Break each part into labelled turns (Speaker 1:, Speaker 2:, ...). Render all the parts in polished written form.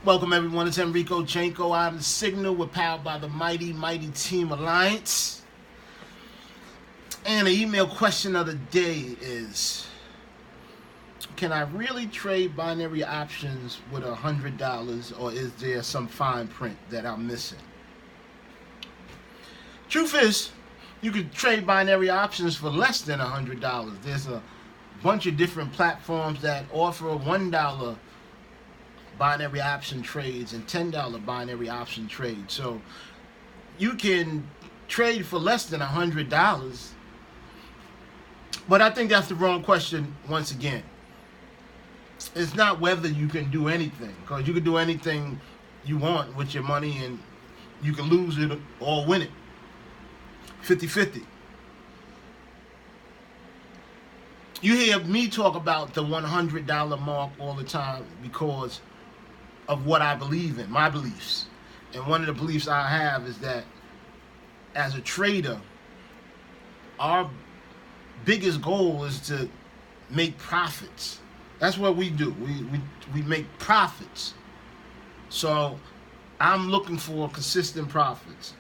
Speaker 1: Welcome everyone, it's Enrico Janko. I'm the Signal. We're powered by the mighty Team Alliance. And the email question of the day is, can I really trade binary options with $100, or is there some fine print that I'm missing? Truth is, you could trade binary options for less than $100. There's a bunch of different platforms that offer $1 binary option trades and $10 binary option trades. So you can trade for less than $100. But I think that's the wrong question once again. It's not whether you can do anything, because you can do anything you want with your money and you can lose it or win it. 50-50. You hear me talk about the $100 mark all the time because of what I believe in, my beliefs. And one of the beliefs I have is that as a trader, our biggest goal is to make profits. That's what we do. We make profits. So I'm looking for consistent profits.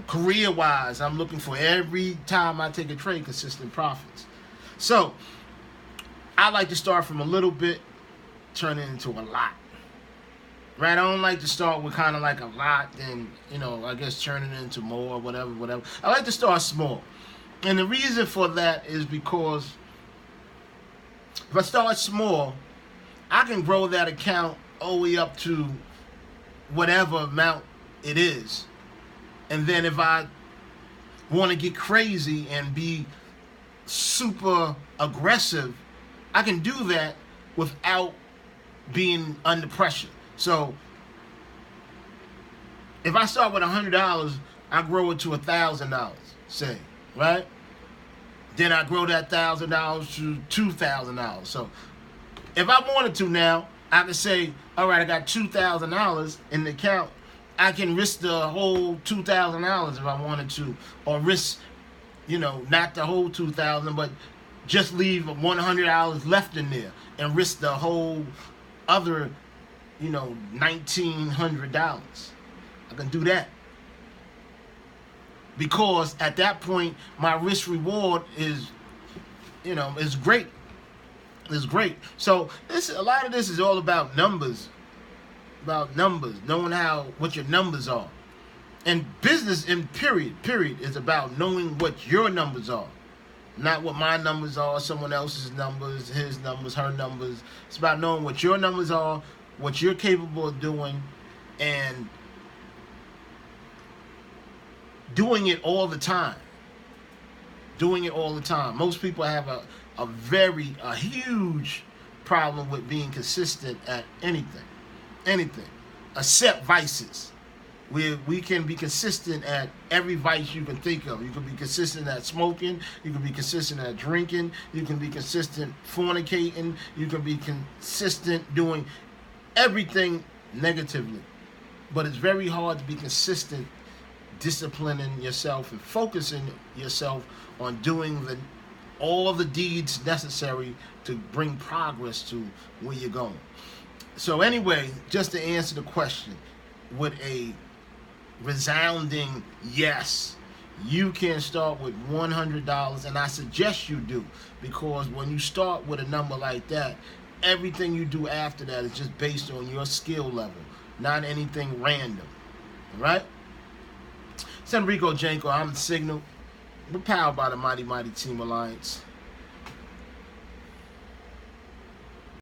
Speaker 1: Career-wise, I'm looking for every time I take a trade, consistent profits. So I like to start from a little bit, turn it into a lot. Right? I don't like to start with kind of like a lot, then, I guess turn it into more, whatever. I like to start small. And the reason for that is because if I start small, I can grow that account all the way up to whatever amount it is. And then if I want to get crazy and be super aggressive, I can do that without being under pressure. So if I start with $100, I grow it to $1,000, say, right? Then I grow that $1,000 to $2,000. So if I wanted to now, I could say, all right, I got $2,000 in the account. I can risk the whole $2,000 if I wanted to, or risk, not the whole $2,000, but just leave $100 left in there and risk the whole other, $1,900. I can do that. Because at that point, my risk reward is, is great. It's great. So a lot of this is all about numbers. Knowing what your numbers are. And business in period, is about knowing what your numbers are. Not what my numbers are, someone else's numbers, his numbers, her numbers. It's about knowing what your numbers are, what you're capable of doing, and doing it all the time. Most people have a huge problem with being consistent at anything, except vices. We can be consistent at every vice you can think of. You can be consistent at smoking. You can be consistent at drinking. You can be consistent fornicating. You can be consistent doing everything negatively. But it's very hard to be consistent, disciplining yourself and focusing yourself on doing all of the deeds necessary to bring progress to where you're going. So anyway, just to answer the question with a resounding yes, you can start with $100, and I suggest you do, because when you start with a number like that, everything you do after that is just based on your skill level, not anything random. All right? It's Enrico Janko. I'm the Signal. We're powered by the mighty Team Alliance.